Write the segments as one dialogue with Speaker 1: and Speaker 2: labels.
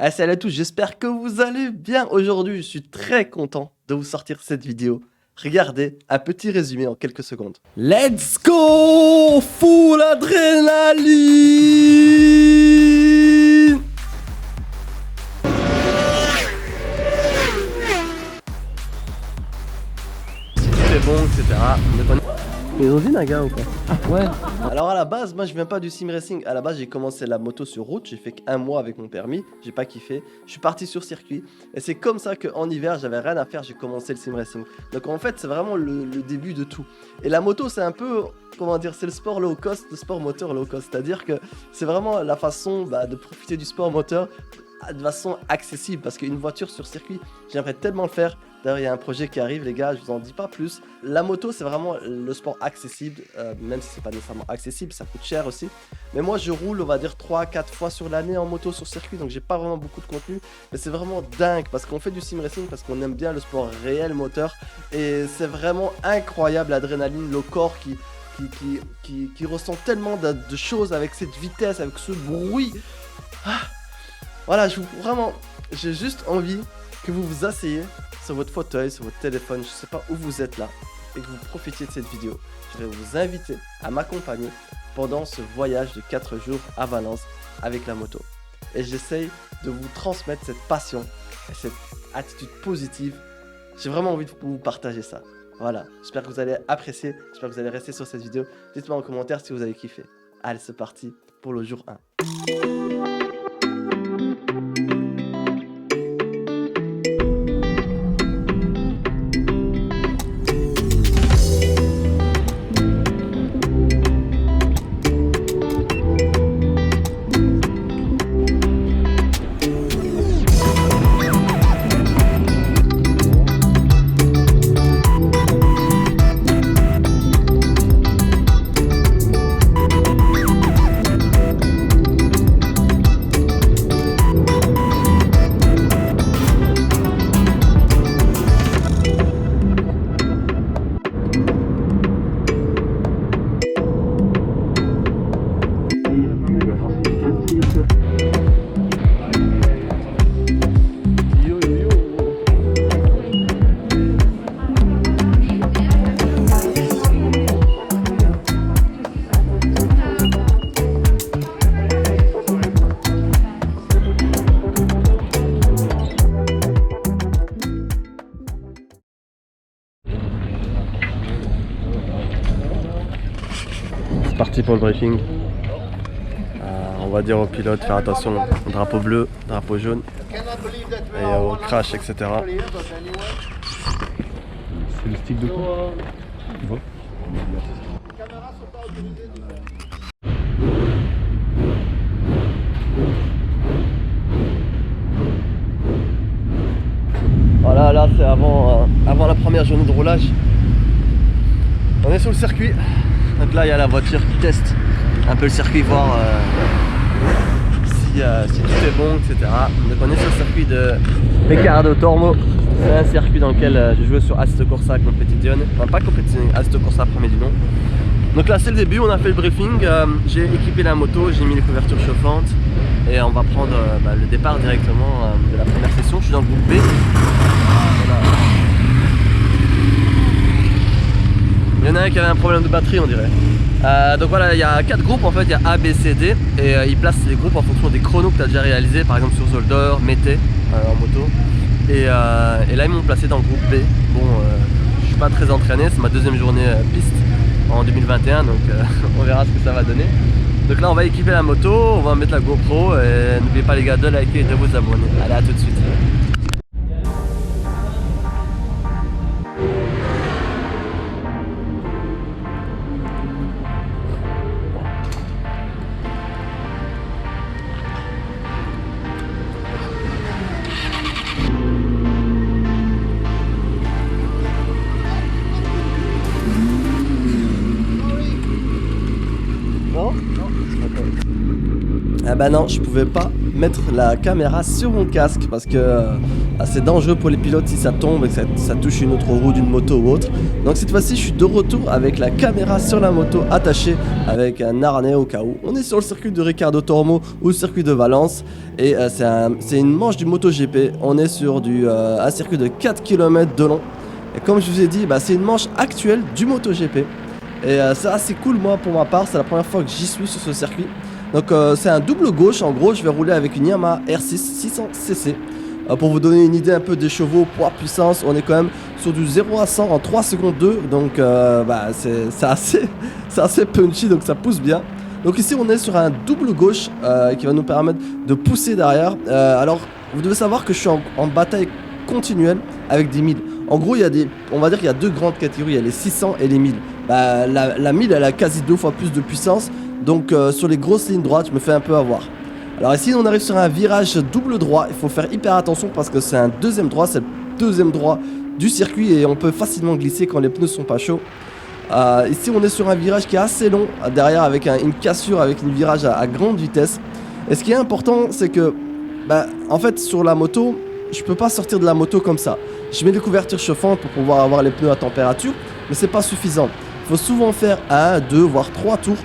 Speaker 1: Ah, salut à tous, j'espère que vous allez bien aujourd'hui. Je suis très content de vous sortir cette vidéo. Regardez, un petit résumé en quelques secondes. Let's go! Full adrénaline! Si tout est bon, etc. Mais ils ont dit Naga ou pas? Ouais. Alors à la base, moi je viens pas du sim racing. À la base, j'ai commencé la moto sur route. J'ai fait qu'un mois avec mon permis. J'ai pas kiffé. Je suis parti sur circuit. Et c'est comme ça qu'en hiver, j'avais rien à faire. J'ai commencé le sim racing. Donc en fait, c'est vraiment le début de tout. Et la moto, c'est un peu, comment dire, c'est le sport low cost, le sport moteur low cost. C'est-à-dire que c'est vraiment la façon de profiter du sport moteur de façon accessible. Parce qu'une voiture sur circuit, j'aimerais tellement le faire. D'ailleurs, il y a un projet qui arrive, les gars, je vous en dis pas plus. La moto, c'est vraiment le sport accessible, même si c'est pas nécessairement accessible, ça coûte cher aussi. Mais moi, je roule, on va dire 3-4 fois sur l'année en moto sur circuit, donc j'ai pas vraiment beaucoup de contenu. Mais c'est vraiment dingue, parce qu'on fait du sim racing, parce qu'on aime bien le sport réel moteur. Et c'est vraiment incroyable l'adrénaline, le corps qui ressent tellement de choses avec cette vitesse, avec ce bruit. Ah, voilà, j'ai juste envie que vous vous asseyez sur votre fauteuil, sur votre téléphone, je sais pas où vous êtes là, et que vous profitiez de cette vidéo. Je vais vous inviter à m'accompagner pendant ce voyage de 4 jours à Valence avec la moto. Et j'essaye de vous transmettre cette passion et cette attitude positive. J'ai vraiment envie de vous partager ça. Voilà, j'espère que vous allez apprécier, j'espère que vous allez rester sur cette vidéo. Dites-moi en commentaire si vous avez kiffé. Allez, c'est parti pour le jour 1. Parti pour le briefing. On va dire au pilote faire attention au drapeau bleu, drapeau jaune et au crash, etc.
Speaker 2: C'est le stick de quoi? Bon.
Speaker 1: Voilà, là c'est avant la première journée de roulage. On est sur le circuit. Donc là il y a la voiture qui teste un peu le circuit, voir si tout est bon, etc. Donc on est sur le circuit de Riccardo Tormo. C'est un circuit dans lequel j'ai joué sur Assetto Corsa Competizione. Enfin pas Competizione, Assetto Corsa premier du nom. Donc là c'est le début, on a fait le briefing. J'ai équipé la moto, j'ai mis les couvertures chauffantes. Et on va prendre le départ directement de la première session. Je suis dans le groupe B. Voilà. Il y en a un qui avait un problème de batterie, on dirait. Donc voilà, il y a 4 groupes en fait, il y a A, B, C, D. Et ils placent les groupes en fonction des chronos que tu as déjà réalisés, par exemple sur Zolder, Mété en moto. Et là ils m'ont placé dans le groupe B. Bon, je suis pas très entraîné, c'est ma deuxième journée piste en 2021, donc on verra ce que ça va donner. Donc là on va équiper la moto, on va mettre la GoPro et n'oubliez pas les gars de liker et de vous abonner. Allez, à tout de suite. Non? Ah bah non, je pouvais pas mettre la caméra sur mon casque parce que assez dangereux pour les pilotes si ça tombe et que ça touche une autre roue d'une moto ou autre. Donc cette fois-ci je suis de retour avec la caméra sur la moto attachée avec un harnais au cas où. On est sur le circuit de Ricardo Tormo ou le circuit de Valence et c'est une manche du MotoGP. On est sur un circuit de 4 km de long et comme je vous ai dit c'est une manche actuelle du MotoGP et c'est assez cool. Moi pour ma part c'est la première fois que j'y suis sur ce circuit. Donc c'est un double gauche, en gros je vais rouler avec une Yamaha R6 600cc. Pour vous donner une idée un peu des chevaux, poids, puissance, on est quand même sur du 0 à 100 en 3 secondes 2. Donc c'est assez punchy, donc ça pousse bien. Donc ici on est sur un double gauche qui va nous permettre de pousser derrière. Alors vous devez savoir que je suis en bataille continuelle avec des 1000. En gros on va dire qu'il y a deux grandes catégories, il y a les 600 et les 1000. La 1000 elle a quasi 2 fois plus de puissance. Donc sur les grosses lignes droites je me fais un peu avoir. Alors ici on arrive sur un virage double droit. Il faut faire hyper attention parce que c'est un deuxième droit. C'est le deuxième droit du circuit et on peut facilement glisser quand les pneus sont pas chauds. Ici on est sur un virage qui est assez long derrière avec une cassure, avec une virage à grande vitesse. Et ce qui est important c'est que en fait sur la moto je peux pas sortir de la moto comme ça. Je mets des couvertures chauffantes pour pouvoir avoir les pneus à température, mais c'est pas suffisant. Il faut souvent faire 1, 2 voire 3 tours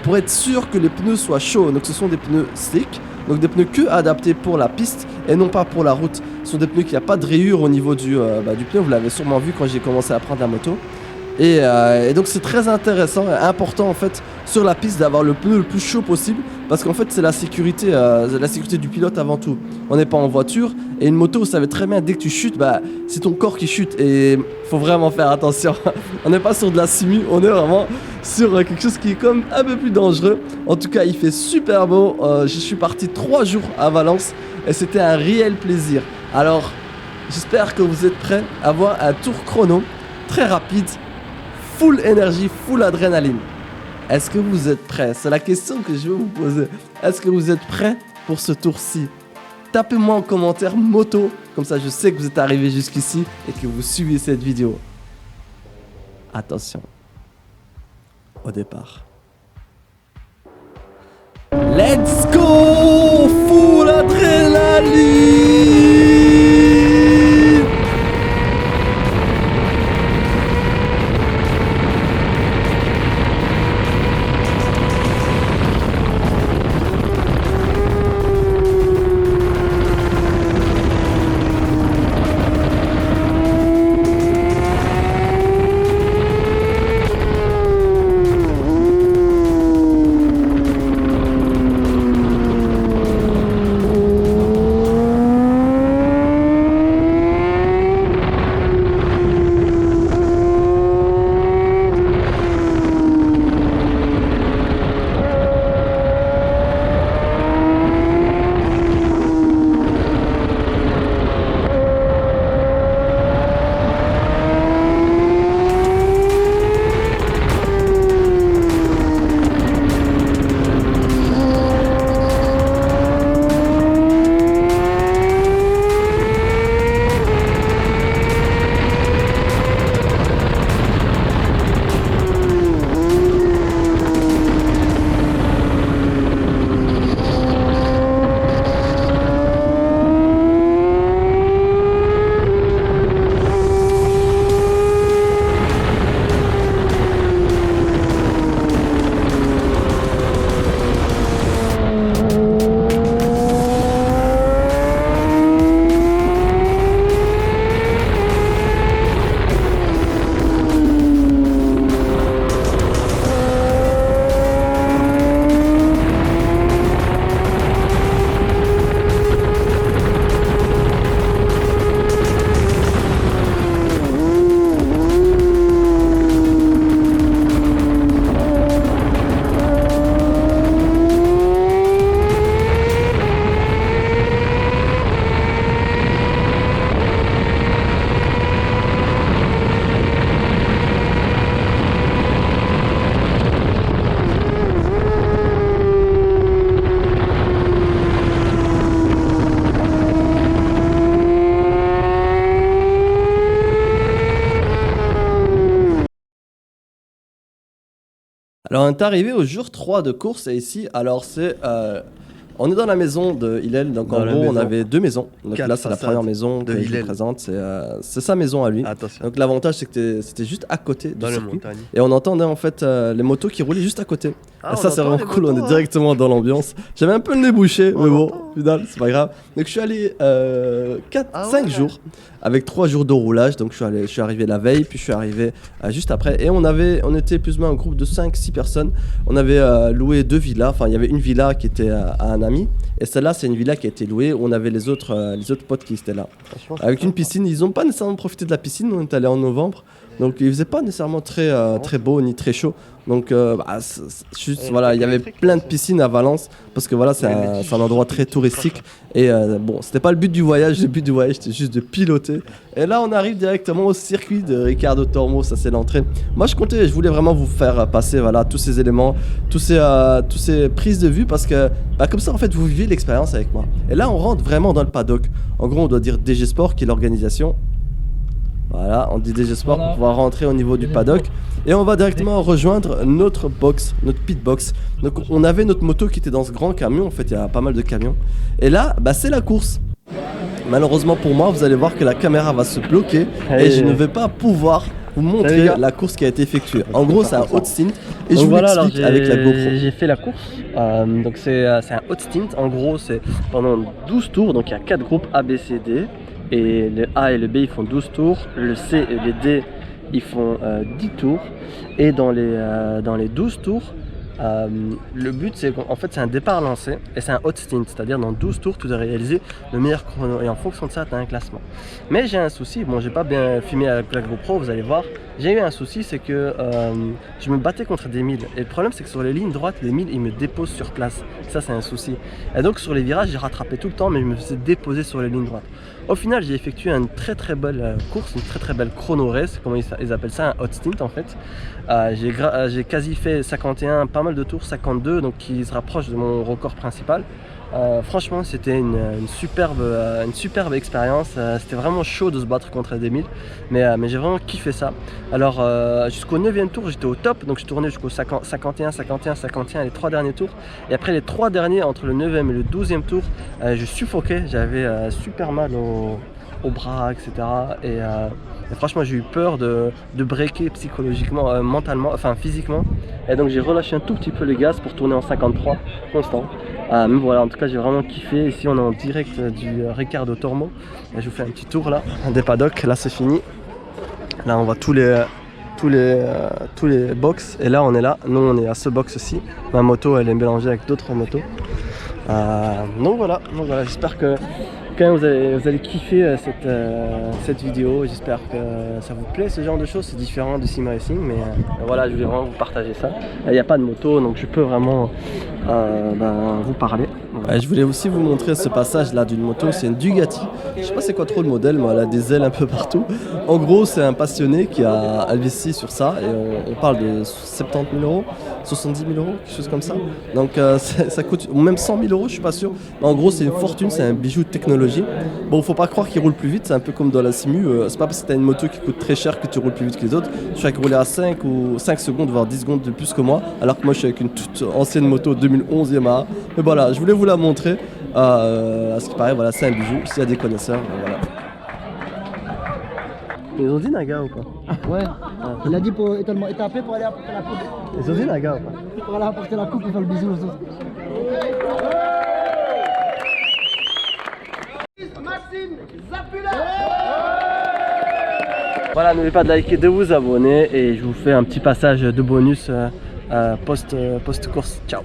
Speaker 1: pour être sûr que les pneus soient chauds. Donc ce sont des pneus slick, donc des pneus que adaptés pour la piste et non pas pour la route. Ce sont des pneus qui n'ont pas de rayures au niveau du pneu, vous l'avez sûrement vu quand j'ai commencé à prendre la moto. Et donc c'est très intéressant et important en fait sur la piste d'avoir le pneu le plus chaud possible parce qu'en fait c'est la sécurité du pilote avant tout. On n'est pas en voiture et une moto vous savez très bien dès que tu chutes c'est ton corps qui chute et faut vraiment faire attention. On n'est pas sur de la simu, on est vraiment sur quelque chose qui est comme un peu plus dangereux. En tout cas il fait super beau, je suis parti 3 jours à Valence et c'était un réel plaisir. Alors j'espère que vous êtes prêts à voir un tour chrono très rapide. Full énergie, full adrénaline. Est-ce que vous êtes prêts? C'est la question que je vais vous poser. Est-ce que vous êtes prêts pour ce tour-ci? Tapez-moi en commentaire moto, comme ça je sais que vous êtes arrivés jusqu'ici et que vous suivez cette vidéo. Attention. Au départ. Let's go! Full adrénaline! Alors on est arrivé au jour 3 de course et ici, alors c'est On est dans la maison de Hillel, donc
Speaker 3: Dans
Speaker 1: en
Speaker 3: la
Speaker 1: gros on
Speaker 3: maison.
Speaker 1: avait 2 maisons. Donc
Speaker 3: Quatre
Speaker 1: là c'est la
Speaker 3: façades
Speaker 1: première maison
Speaker 3: de
Speaker 1: que je
Speaker 3: Hillel.
Speaker 1: vous présente, c'est sa maison à lui.
Speaker 3: Attention.
Speaker 1: Donc l'avantage c'est que c'était juste à côté du
Speaker 3: Dans les
Speaker 1: circuit.
Speaker 3: montagnes.
Speaker 1: Et on entendait en fait les motos qui roulaient juste à côté.
Speaker 3: Ah,
Speaker 1: Et ça
Speaker 3: on
Speaker 1: c'est
Speaker 3: entend
Speaker 1: vraiment
Speaker 3: les
Speaker 1: cool,
Speaker 3: motos,
Speaker 1: on est
Speaker 3: hein.
Speaker 1: directement dans l'ambiance. J'avais un peu le nez bouché,
Speaker 3: On
Speaker 1: mais bon,
Speaker 3: entend.
Speaker 1: au final c'est pas grave. Donc je suis allé 5
Speaker 3: Ah ouais.
Speaker 1: jours avec 3 jours de roulage. Donc je suis arrivé la veille, puis je suis arrivé juste après. Et on était plus ou moins un groupe de 5-6 personnes. On avait loué 2 villas, enfin il y avait une villa qui était à un ami. Et celle-là c'est une villa qui a été louée où on avait les autres potes qui étaient là.
Speaker 3: Franchement,
Speaker 1: Avec une piscine, ils n'ont pas nécessairement profité de la piscine, on est allé en novembre. Donc il faisait pas nécessairement très beau ni très chaud. Donc juste
Speaker 3: Et
Speaker 1: voilà, il y avait
Speaker 3: électrique,
Speaker 1: plein de
Speaker 3: aussi.
Speaker 1: piscines à Valence parce que voilà, c'est un endroit très touristique. Et bon, c'était pas le but du voyage, le but du voyage c'était juste de piloter. Et là on arrive directement au circuit de Ricardo Tormo, ça c'est l'entrée. Moi je voulais vraiment vous faire passer voilà, tous ces éléments, tous ces prises de vue parce que comme ça en fait vous vivez l'expérience avec moi. Et là on rentre vraiment dans le paddock. En gros on doit dire DG Sport qui est l'organisation. Voilà, on dit DG Sport pour pouvoir rentrer au niveau du paddock. Et on va directement rejoindre notre box, notre pit box. Donc on avait notre moto qui était dans ce grand camion, en fait il y a pas mal de camions. Et là, c'est la course. Malheureusement pour moi, vous allez voir que la caméra va se bloquer et je ne vais pas pouvoir vous montrer la course qui a été effectuée. En gros c'est un hot stint et je vous l'explique avec la GoPro.
Speaker 4: J'ai fait la course, donc c'est un hot stint. En gros c'est pendant 12 tours, donc il y a 4 groupes A, B, C, D. Et le A et le B ils font 12 tours, le C et le D ils font 10 tours. Et dans les 12 tours, le but c'est qu'en fait c'est un départ lancé et c'est un hot stint, c'est-à-dire dans 12 tours tu dois réaliser le meilleur chrono et en fonction de ça tu as un classement. Mais j'ai un souci, bon j'ai pas bien filmé avec la GoPro, vous allez voir, j'ai eu un souci, c'est que je me battais contre des milles et le problème c'est que sur les lignes droites les milles ils me déposent sur place, ça c'est un souci. Et donc sur les virages j'ai rattrapé tout le temps mais je me faisais déposer sur les lignes droites. Au final j'ai effectué une très belle course, une très belle chrono race, comment ils appellent ça, un hot stint en fait. J'ai quasi fait 51, pas mal de tours, 52, donc qui se rapproche de mon record principal. Franchement c'était une superbe expérience, c'était vraiment chaud de se battre contre des milles, mais j'ai vraiment kiffé ça. Alors jusqu'au 9e tour j'étais au top, donc je tournais jusqu'au 51, 51, 51 les 3 derniers tours, et après les 3 derniers entre le 9e et le 12e tour je suffoquais, j'avais super mal au bras, etc. Et franchement j'ai eu peur de breaker psychologiquement, mentalement, enfin physiquement, et donc j'ai relâché un tout petit peu les gaz pour tourner en 53 constant. Mais voilà, en tout cas j'ai vraiment kiffé. Ici on est en direct du Ricardo Tormo. Et je vous fais un petit tour là, des paddocks. Là c'est fini. Là on voit tous les box. Et là on est là. Nous on est à ce box-ci. Ma moto elle est mélangée avec d'autres motos. Donc voilà, j'espère que quand même vous allez kiffer cette vidéo. J'espère que ça vous plaît, ce genre de choses. C'est différent du sim racing, mais voilà, je voulais vraiment vous partager ça. Il n'y a pas de moto, donc je peux vraiment vous parler. Voilà.
Speaker 1: Je voulais aussi vous montrer ce passage là d'une moto, c'est une Ducati. Je sais pas c'est quoi trop le modèle, mais elle a des ailes un peu partout. En gros c'est un passionné qui a investi sur ça et on parle de 70 000 euros, 70 000 euros, quelque chose comme ça. Donc ça coûte même 100 000 euros, je suis pas sûr. Mais en gros c'est une fortune, c'est un bijou de technologie. Bon, faut pas croire qu'il roule plus vite, c'est un peu comme dans la simu. C'est pas parce que t'as une moto qui coûte très cher que tu roules plus vite que les autres. Je suis avec rouler à 5 secondes, voire 10 secondes de plus que moi, alors que moi je suis avec une toute ancienne moto 2011 Yamaha. Mais voilà, je voulais vous la montrer. À ce qui paraît, voilà, c'est un bijou. S'il y a des connaisseurs, voilà.
Speaker 4: Ils ont dit Naga ou pas?
Speaker 5: Ouais, il a dit pour tellement étapé pour aller apporter la coupe.
Speaker 4: Ils ont dit Naga ou pas?
Speaker 5: Pour aller apporter la coupe, il fait le bisou aux autres.
Speaker 4: Voilà, n'oubliez pas de liker, de vous abonner et je vous fais un petit passage de bonus post-course. Ciao.